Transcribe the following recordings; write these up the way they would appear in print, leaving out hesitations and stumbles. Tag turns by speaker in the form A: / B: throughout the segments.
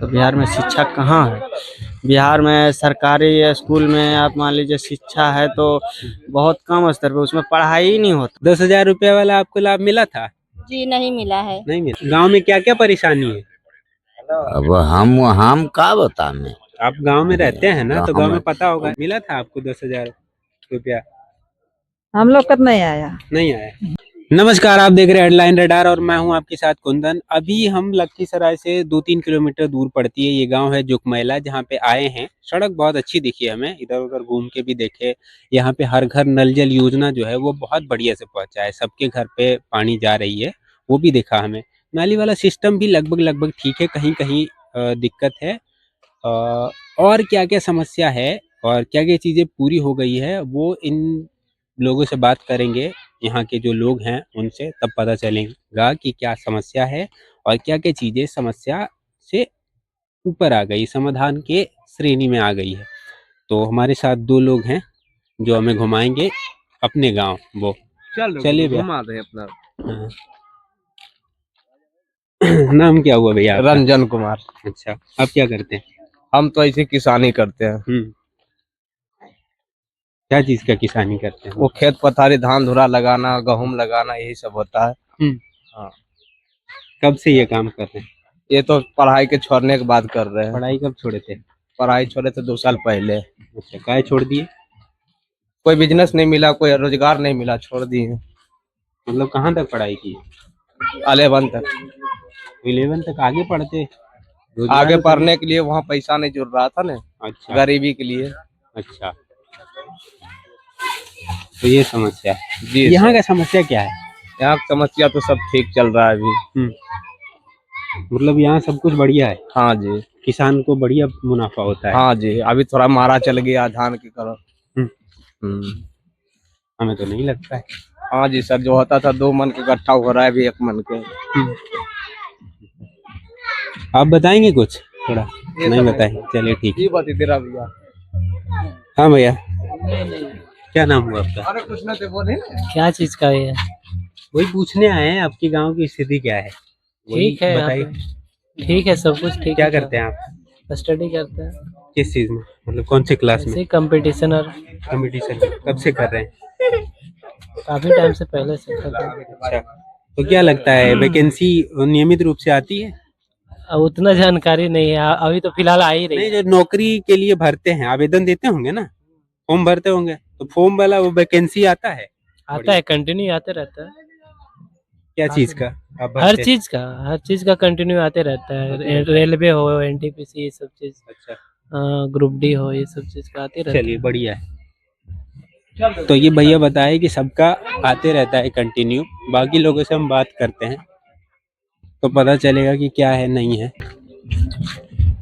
A: तो बिहार में शिक्षा कहाँ है? बिहार में सरकारी स्कूल में आप मान लीजिए शिक्षा है तो बहुत कम स्तर पे, उसमें पढ़ाई ही नहीं होता।
B: 10,000 रुपये वाला आपको लाभ मिला था?
C: जी नहीं मिला है।
B: नहीं मिला। गांव में क्या क्या परेशानी है?
D: अब हम का बताने।
B: आप गांव में रहते हैं ना, तो
D: गाँव
B: गांव में
D: में।
B: पता होगा। मिला था आपको 10,000 रुपया?
E: हम लोग का नहीं आया।
B: नहीं आया। नमस्कार, आप देख रहे हैं हेडलाइन रडार और मैं हूं आपके साथ कुंदन। अभी हम लखीसराय से 2-3 किलोमीटर दूर पड़ती है ये गांव है जुकमैला, जहां पे आए हैं। सड़क बहुत अच्छी दिखी है हमें, इधर उधर घूम के भी देखे। यहाँ पे हर घर नल जल योजना जो है वो बहुत बढ़िया से पहुंचा है, सबके घर पे पानी जा रही है, वो भी दिखा हमें। नाली वाला सिस्टम भी लगभग ठीक है, कहीं कहीं दिक्कत है। और क्या क्या समस्या है और क्या क्या चीज़ें पूरी हो गई है, वो इन लोगों से बात करेंगे। यहाँ के जो लोग हैं उनसे, तब पता चलेगा कि क्या समस्या है और क्या क्या चीज़ें समस्या से ऊपर आ गई, समाधान के श्रेणी में आ गई है। तो हमारे साथ 2 लोग हैं जो हमें घुमाएंगे अपने गांव। वो चलिए भैया,
A: घुमा दे अपना।
B: हाँ। नाम क्या हुआ भैया आपका?
A: रंजन कुमार।
B: अच्छा, आप क्या करते हैं?
A: हम तो ऐसे किसानी करते हैं।
B: क्या चीज़ का किसानी करते हैं?
A: वो खेत पथारी, धान धुरा लगाना, गेहूं लगाना, यही सब होता है। हाँ।
B: कब से ये काम कर रहे हैं?
A: ये तो पढ़ाई के छोड़ने के बाद कर रहे हैं।
B: पढ़ाई कब छोड़े थे?
A: पढ़ाई छोड़े थे 2 साल पहले।
B: अच्छा, काहे छोड़ दिए?
A: कोई बिजनेस नहीं मिला, कोई रोजगार नहीं मिला, छोड़ दिए।
B: मतलब कहाँ तक पढ़ाई की?
A: 11 तक।
B: 11 तक आगे पढ़ते?
A: आगे पढ़ने के लिए वहाँ पैसा नहीं जुड़ रहा था ना।
B: अच्छा,
A: गरीबी के लिए।
B: अच्छा, तो ये समस्या है
A: जी।
B: यहाँ का समस्या क्या है?
A: यहाँ की समस्या तो सब ठीक चल रहा है अभी।
B: मतलब यहाँ सब कुछ बढ़िया है?
A: हाँ जी।
B: किसान को बढ़िया मुनाफा होता है?
A: हाँ जी, अभी थोड़ा मारा चल गया धान की तरफ।
B: हमें तो नहीं लगता है।
A: हाँ जी सर, जो होता था 2 मन के इकट्ठा हो रहा है अभी 1 मन के।
B: आप बताएंगे कुछ थोड़ा? नहीं बताएंगे, चलिए ठीक है।
A: ये बात तेरा भैया।
B: हाँ भैया, क्या नाम हुआ आपका?
A: अरे कुछ ना बोले।
E: क्या चीज का है?
B: वही पूछने आए हैं, आपके गांव की स्थिति क्या है?
E: ठीक है,
B: बताइए।
E: ठीक है, सब कुछ ठीक
B: क्या
E: है।
B: करते हैं आप?
E: स्टडी करते हैं।
B: किस चीज में, मतलब कौन से क्लास में?
E: ऐसे कंपटीशन और
B: कंपटीशन कब से कर रहे हैं?
E: काफी टाइम से पहले से कर रहे हैं।
B: अच्छा, तो क्या लगता है वैकेंसी नियमित रूप से आती है?
E: अब उतना जानकारी नहीं है, अभी तो फिलहाल आ ही रही
B: नहीं,
E: है।
B: जो नौकरी के लिए भरते हैं, आवेदन देते होंगे ना, फॉर्म भरते होंगे, तो फॉर्म वाला वो वैकेंसी आता है?
E: आता है, कंटिन्यू आते रहता है।
B: क्या चीज का आप
E: हर
B: भरते हैं?
E: चीज का कंटिन्यू आते रहता है। रेलवे हो, एनटीपीसी, ये सब चीज,
B: अच्छा,
E: ग्रुप डी हो, ये सब चीज का आते रहता है।
B: चलिए बढ़िया है। तो ये भैया बताए कि सबका आते रहता है कंटिन्यू। बाकी लोगों से हम बात करते हैं तो पता चलेगा कि क्या है नहीं है।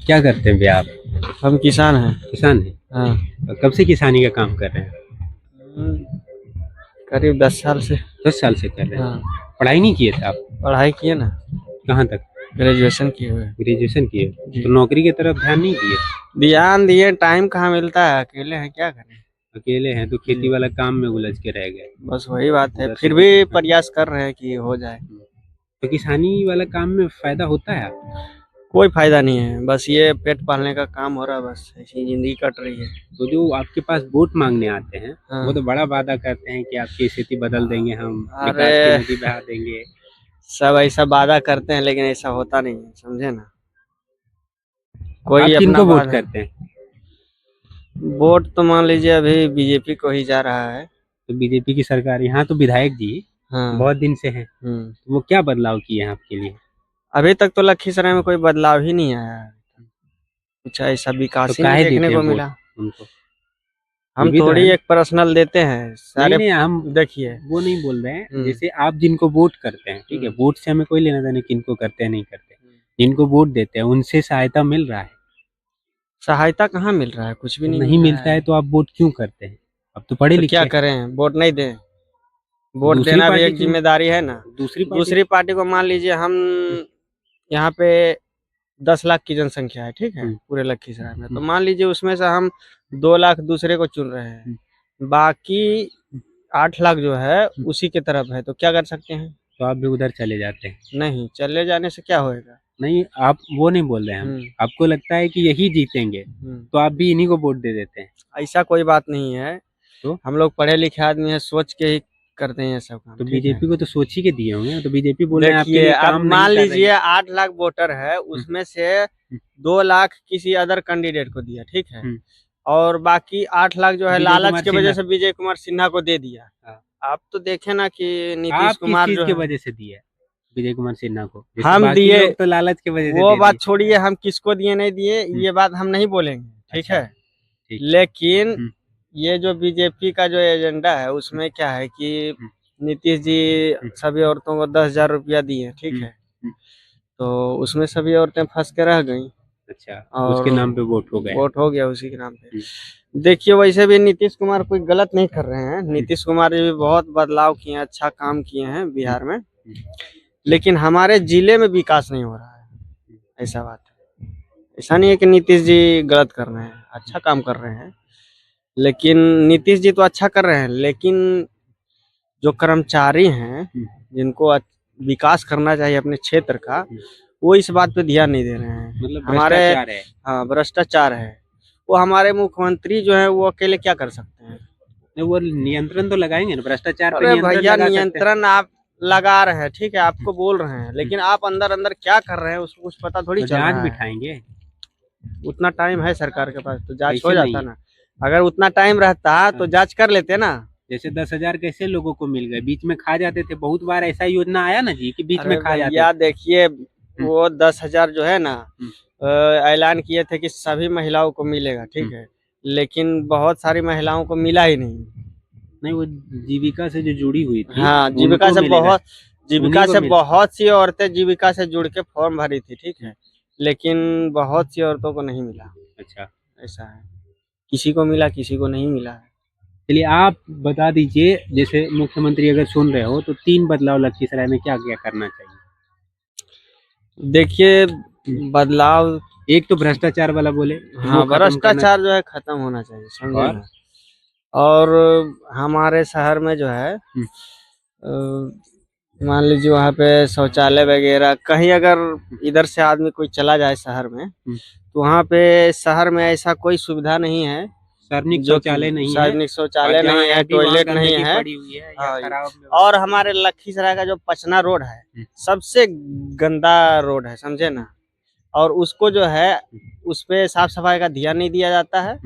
B: क्या करते हैं भैया आप?
A: हम किसान हैं।
B: किसान है?
A: हाँ।
B: तो कब से किसानी का काम कर रहे हैं?
A: करीब 10 साल से।
B: 10 साल से कर रहे हैं।
A: हाँ।
B: पढ़ाई नहीं किए थे आप?
A: पढ़ाई किए ना,
B: कहाँ तक?
A: ग्रेजुएशन किए हुए।
B: ग्रेजुएशन किए,
A: जी।
B: तो नौकरी की तरफ ध्यान नहीं दिए?
A: ध्यान दिए, टाइम कहाँ मिलता है, अकेले हैं, क्या करें।
B: अकेले हैं तो खेती वाला काम में उलझ के रह गए।
A: बस वही बात है,
B: उधर
A: फिर
B: से
A: भी
B: देखना।
A: प्रयास कर रहे हैं कि हो जाए।
B: तो किसानी वाला काम में फायदा होता है आपको?
A: कोई फायदा नहीं है, बस ये पेट पालने का काम हो रहा है, बस ऐसी जिंदगी कट रही है।
B: तो जो आपके पास वोट मांगने आते हैं,
A: हाँ।
B: वो तो बड़ा वादा करते हैं कि आपकी स्थिति बदल देंगे, हम
A: अरे।
B: विकास की नदी बहा देंगे।
A: सब ऐसा वादा करते हैं लेकिन ऐसा होता नहीं है, समझे ना।
B: आप
A: कोई अपना
B: किनको वोट
A: वादा।
B: करते हैं?
A: वोट तो मान लीजिए अभी बीजेपी को ही जा रहा है।
B: तो बीजेपी की सरकार, यहाँ तो विधायक जी
A: हाँ।
B: बहुत दिन से हैं, तो वो क्या बदलाव किए हैं आपके लिए?
A: अभी तक तो लखीसराय में कोई बदलाव ही नहीं आया है, कुछ ऐसा विकास
B: तो
A: ही नहीं
B: काहे
A: देखने
B: देते
A: को
B: हैं
A: मिला।
B: वोट उनको?
A: हम
B: ये भी तो
A: थोड़ी
B: है ना।
A: एक पर्सनल देते हैं
B: नहीं
A: सारे।
B: नहीं, हम
A: देखिए,
B: वो नहीं बोल रहे हैं।
A: हम्म।
B: जैसे आप जिनको वोट करते हैं, ठीक है, वोट से हमें कोई लेना देना नहीं, किनको करते हैं नहीं करते, जिनको वोट देते हैं उनसे सहायता मिल रहा है?
A: सहायता कहाँ मिल रहा है, कुछ भी
B: तो
A: नहीं
B: नहीं
A: मिल
B: मिलता है तो आप वोट क्यों करते हैं? अब तो पढ़े
A: तो
B: लिखे
A: क्या
B: हैं।
A: करें, वोट नहीं दें? वोट
B: दूसरी
A: देना भी
B: पार्टी
A: एक
B: क्यों?
A: जिम्मेदारी है ना। दूसरी पार्टी को मान लीजिए, हम यहाँ पे 10 लाख की जनसंख्या है, ठीक है, पूरे लखीसराय में, तो मान लीजिए उसमें से हम 2 लाख दूसरे को चुन रहे हैं, बाकी 8 लाख जो है उसी की तरफ है, तो क्या कर सकते हैं?
B: तो आप भी उधर चले जाते हैं?
A: नहीं, चले जाने से क्या होएगा।
B: नहीं, आप वो नहीं बोल रहे हैं हम।
A: हम्म,
B: आपको लगता है कि यही जीतेंगे तो आप भी इन्हीं को वोट दे देते हैं?
A: ऐसा कोई बात नहीं है।
B: तो
A: हम लोग पढ़े लिखे आदमी है, सोच के ही करते हैं ये सब काम,
B: तो
A: ठीक है।
B: बीजेपी को तो सोच ही के दिए होंगे, तो बीजेपी बोल रहे हैं आपके
A: देखिए
B: लिए
A: अब
B: काम नहीं
A: मान
B: कर रही
A: लीजिए
B: है।
A: 8 लाख वोटर है, उसमें से 2 लाख किसी अदर कैंडिडेट को दिया, ठीक है।
B: हम्म।
A: और बाकी 8 लाख जो है
B: विजय
A: लालच
B: कुमार
A: की वजह
B: सिन्हा।
A: से विजय कुमार सिन्हा को दे दिया।
B: हाँ।
A: आप तो देखे ना कि नीतीश
B: आप किस
A: कुमार
B: चीज
A: जो
B: की
A: है
B: वजह से दिए विजय कुमार सिन्हा को? जैसे
A: हम
B: बाकी
A: दिए,
B: लोग तो लालच की वजह से
A: वो
B: दे
A: बात
B: दिए।
A: छोड़िए, हम किसको दिए नहीं दिए ये बात हम नहीं बोलेंगे, ठीक
B: अच्छा,
A: है।
B: ठीक।
A: लेकिन
B: हम्म,
A: ये जो बीजेपी का जो एजेंडा है उसमें क्या है कि
B: हम्म,
A: नीतीश जी सभी औरतों को 10,000 रुपया दिए, ठीक
B: हम्म,
A: है।
B: हम्म।
A: तो उसमें सभी औरतें फंस के रह गई
B: अच्छा,
A: और
B: उसके नाम पे वोट हो गया।
A: वोट हो गया उसी के नाम पे।
B: हम्म,
A: देखिए वैसे भी नीतीश कुमार कोई गलत नहीं कर रहे हैं, नीतीश कुमार जी भी बहुत बदलाव किए हैं, अच्छा काम किए हैं बिहार में, लेकिन हमारे जिले में विकास नहीं हो रहा है, ऐसा बात है। ऐसा नहीं है कि नीतीश जी गलत कर रहे हैं, अच्छा काम कर रहे हैं, लेकिन नीतीश जी तो अच्छा कर रहे हैं, लेकिन जो कर्मचारी हैं जिनको विकास करना चाहिए अपने क्षेत्र का, वो इस बात पे ध्यान नहीं दे रहे हैं।
B: मतलब
A: हमारे
B: भ्रष्टाचार है।
A: हाँ भ्रष्टाचार है। वो हमारे मुख्यमंत्री जो है वो अकेले क्या कर सकते हैं?
B: नहीं, वो नियंत्रण तो लगाएंगे ना, भ्रष्टाचार पे
A: अरे
B: नियंत्रण
A: भैया
B: लगा सकते हैं।
A: नियंत्रण आप लगा रहे हैं, ठीक है, आपको बोल रहे हैं, लेकिन आप अंदर अंदर क्या कर रहे हैं उसको कुछ पता थोड़ी
B: तो
A: चल
B: जांच
A: रहा है।
B: बिठाएंगे।
A: उतना टाइम है सरकार के पास तो जांच
B: कैसे
A: हो
B: नहीं
A: जाता
B: है?
A: ना। अगर उतना टाइम रहता तो जांच कर लेते ना।
B: जैसे 10,000 कैसे लोगों को मिल गए, बीच में खा जाते थे। बहुत बार ऐसा योजना आया ना जी कि बीच में
A: अरे
B: खा जाते
A: भैया
B: थे।
A: देखिए वो 10,000 जो है ना
B: हम्म,
A: ऐलान किए थे कि सभी महिलाओं को मिलेगा, ठीक है, लेकिन बहुत सारी महिलाओं को मिला ही नहीं।
B: नहीं, वो जीविका से जो जुड़ी हुई थी
A: हाँ
B: उनको मिलेगा। उन्हीं
A: जीविका
B: को
A: से
B: मिल
A: बहुत सी औरतें जीविका से जुड़ के फॉर्म भरी थी, ठीक है, लेकिन बहुत सी औरतों को नहीं मिला।
B: अच्छा,
A: ऐसा है, किसी को मिला किसी को नहीं मिला है।
B: चलिए आप बता दीजिए, जैसे मुख्यमंत्री अगर सुन रहे हो तो 3 बदलाव लखीसराय में क्या क्या करना चाहिए?
A: देखिए बदलाव,
B: एक तो भ्रष्टाचार वाला बोले, तो वो
A: हाँ
B: खत्म करना।
A: भ्रष्टाचार जो है खत्म होना चाहिए, समझे
B: और
A: ना। और हमारे शहर में जो है अ, मान लीजिए वहाँ पे शौचालय वगैरह कहीं अगर इधर से आदमी कोई चला जाए शहर में, तो वहाँ पे शहर में ऐसा कोई सुविधा नहीं है
B: सार्वजनिक
A: जो कि
B: शौचालय नहीं है,
A: सार्वजनिक
B: और
A: शौचालय
B: जहाँ
A: नहीं है,
B: है भी वहाँ
A: टॉयलेट नहीं
B: गंदगी
A: है।
B: पड़ी हुई है या
A: हाँ,
B: खराब
A: और हमारे लखीसराय का जो पचना रोड है सबसे गंदा रोड है, समझे ना। और उसको जो है उस पे साफ सफाई का ध्यान नहीं दिया जाता है।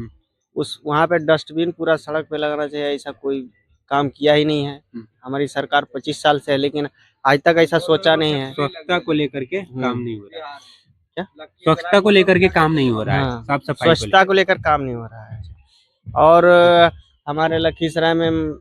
A: उस वहाँ पे डस्टबिन पूरा सड़क पे लगना चाहिए, ऐसा कोई काम किया ही नहीं है। हमारी सरकार 25 साल से है, लेकिन आज तक ऐसा सोचा नहीं है।
B: स्वच्छता को लेकर के काम नहीं हो रहा है।
A: क्या?
B: स्वच्छता को लेकर के काम नहीं हो रहा है,
A: हाँ,
B: साफ सफाई को
A: स्वच्छता को लेकर काम नहीं हो रहा है। और हमारे लखीसराय में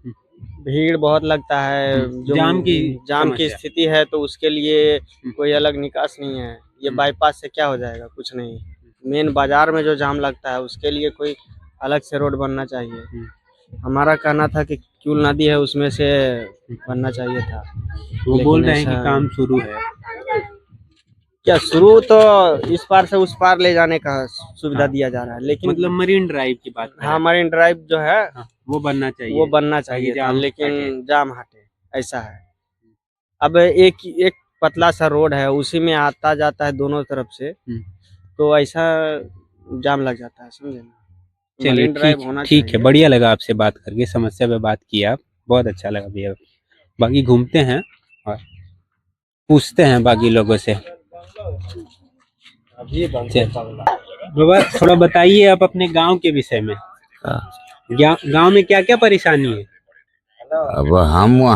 A: भीड़ बहुत लगता है, जो
B: जाम की
A: जाम की
B: समस्या।
A: स्थिति है, तो उसके लिए कोई अलग निकास नहीं है। ये बाईपास से क्या हो जाएगा, कुछ नहीं। मेन बाजार में जो जाम लगता है उसके लिए कोई अलग से रोड बनना चाहिए। हमारा कहना था कि क्यूल नदी है उसमें से बनना चाहिए था,
B: वो
A: लेकिन
B: बोल रहे हैं कि
A: ऐसा
B: काम शुरू है।
A: क्या शुरू तो इस पार से उस पार ले जाने का सुविधा दिया जा रहा है, लेकिन
B: मतलब मरीन ड्राइव की बात कर रहे
A: हाँ
B: हैं।
A: मरीन ड्राइव जो है
B: वो बनना चाहिए,
A: वो बनना
B: ताकि
A: चाहिए था,
B: जाम हटे।
A: लेकिन जाम हटे, ऐसा है। अब एक पतला सा रोड है, उसी में आता जाता है दोनों तरफ से, तो ऐसा जाम लग जाता है, समझे ना।
B: चलिए
A: मरीन ड्राइव होना
B: ठीक है,
A: चाहिए।
B: बढ़िया लगा आपसे बात करके, समस्या पे बात की आप, बहुत अच्छा लगा भैया। बाकी घूमते हैं और पूछते हैं बाकी लोगों से। बाबा थोड़ा बताइए आप अपने गांव के विषय में। गांव में क्या क्या परेशानी है?
D: अब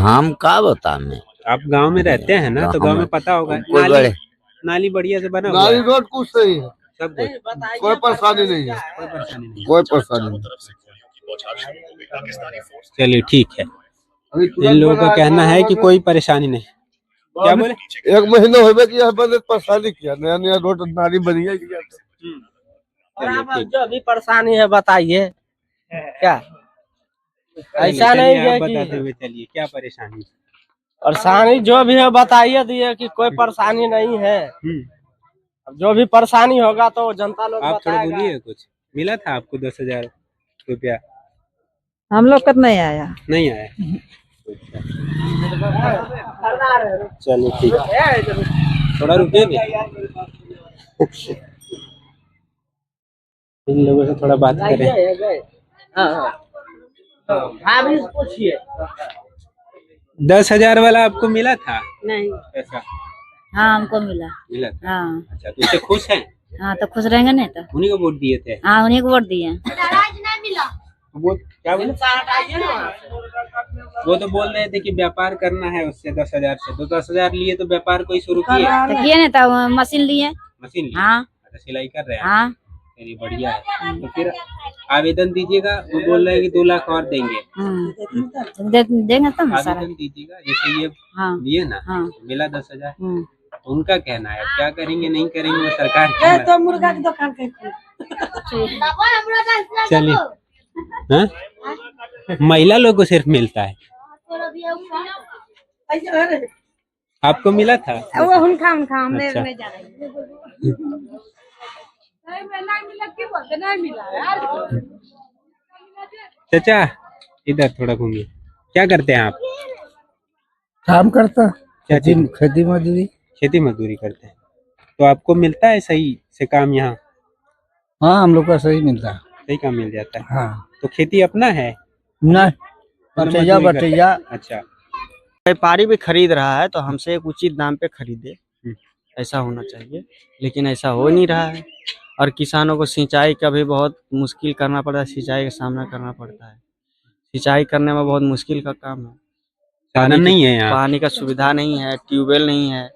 D: हम का बताने।
B: आप गांव में रहते हैं ना, तो गांव में पता होगा।
D: कोई बड़े
B: नाली बढ़िया से बना हुआ
C: नाली
B: है,
C: रोड कुछ सही है,
B: सब कुछ,
C: कोई परेशानी नहीं है,
B: कोई परेशानी नहीं।
C: कोई परेशानी नहीं।
B: चलिए ठीक है,
C: अभी
B: इन
C: तुरंत
B: लोगों का
C: बना
B: कहना है कि कोई परेशानी नहीं। क्या बोले?
C: 1 महीना हो गया कि यहाँ पर परेशानी किया, नया नया रोड नाली बनी है किया।
E: और आप जो अभी परेशानी है बताइए क्या? ऐसा
B: चलिए,
E: नहीं
B: आप
E: है
B: बताते
E: कि
B: हुए चलिए क्या परेशानी है।
E: परेशानी जो भी है बताइए दिए कि कोई परेशानी नहीं है। अब जो भी परेशानी होगा तो जनता लोग
B: आप थोड़ा
E: बताएगा।
B: बोलिए, कुछ मिला था आपको 10,000 रुपया?
F: हम लोग का नहीं आया।
B: नहीं आया। चलिए ठीक है। थोड़ा रुके भी। इन लोगों से थोड़ा बात करें।
E: अभी पूछिए
B: 10,000 वाला आपको मिला था
G: नहीं।
B: पैसा?
G: हाँ हमको मिला।
B: मिला था।
G: हाँ
B: अच्छा, तो इससे खुश हैं?
G: हाँ तो खुश रहेंगे नहीं तो।
B: उन्हीं को वोट दिए थे?
G: हाँ उन्हीं को वोट दिए।
B: वो क्या बोले? वो तो बोल रहे थे कि व्यापार करना है उससे 10,000 से, तो 10,000 लिए तो व्यापार कोई शुरू किए?
G: तो किए नहीं तो मशीन लिए।
B: मशीन लिए?
G: हाँ
B: अच्छा, सिलाई कर रहे हैं?
G: हाँ
B: चलिए बढ़िया है। तो फिर आवेदन दीजिएगा, वो बोल रहे हैं कि 2 लाख और देंगे।
G: देंगे तब ना सारा।
B: आवेदन दीजिएगा, जैसे ये
G: हाँ
B: दिए ना,
G: हाँ
B: मिला 10,000,
G: हम्म।
B: तो उनका कहना है क्या करेंगे नहीं करेंगे वो सरकार की
G: तो मुर्गा की दुकान
B: चलिए। हाँ? महिला लोग को सिर्फ मिलता है, आपको मिला था?
G: वो उनका हमने
B: अच्छा।
G: नहीं जाना।
B: चाचा इधर थोड़ा घूमिए, क्या करते हैं आप?
H: काम करता
B: क्या चीज?
H: खेती मजदूरी।
B: खेती मजदूरी करते हैं। तो आपको मिलता है सही से काम यहाँ?
H: हाँ हम लोग का सही मिलता है।
B: सही काम मिल जाता है?
H: हाँ
B: तो खेती अपना है?
H: ना
B: मतलब
H: बटैया
B: मजदूरी करते हैं?
H: बटैया
B: अच्छा।
A: व्यापारी भी खरीद रहा है तो हमसे एक उचित दाम पे खरीदे,
B: हम्म।
A: ऐसा होना चाहिए, लेकिन ऐसा हो नहीं रहा है। और किसानों को सिंचाई का भी बहुत मुश्किल करना पड़ता है, सिंचाई का सामना करना पड़ता है। सिंचाई करने में बहुत मुश्किल का काम है।
B: साधन नहीं है यहाँ?
A: पानी का सुविधा नहीं है, ट्यूबवेल नहीं है,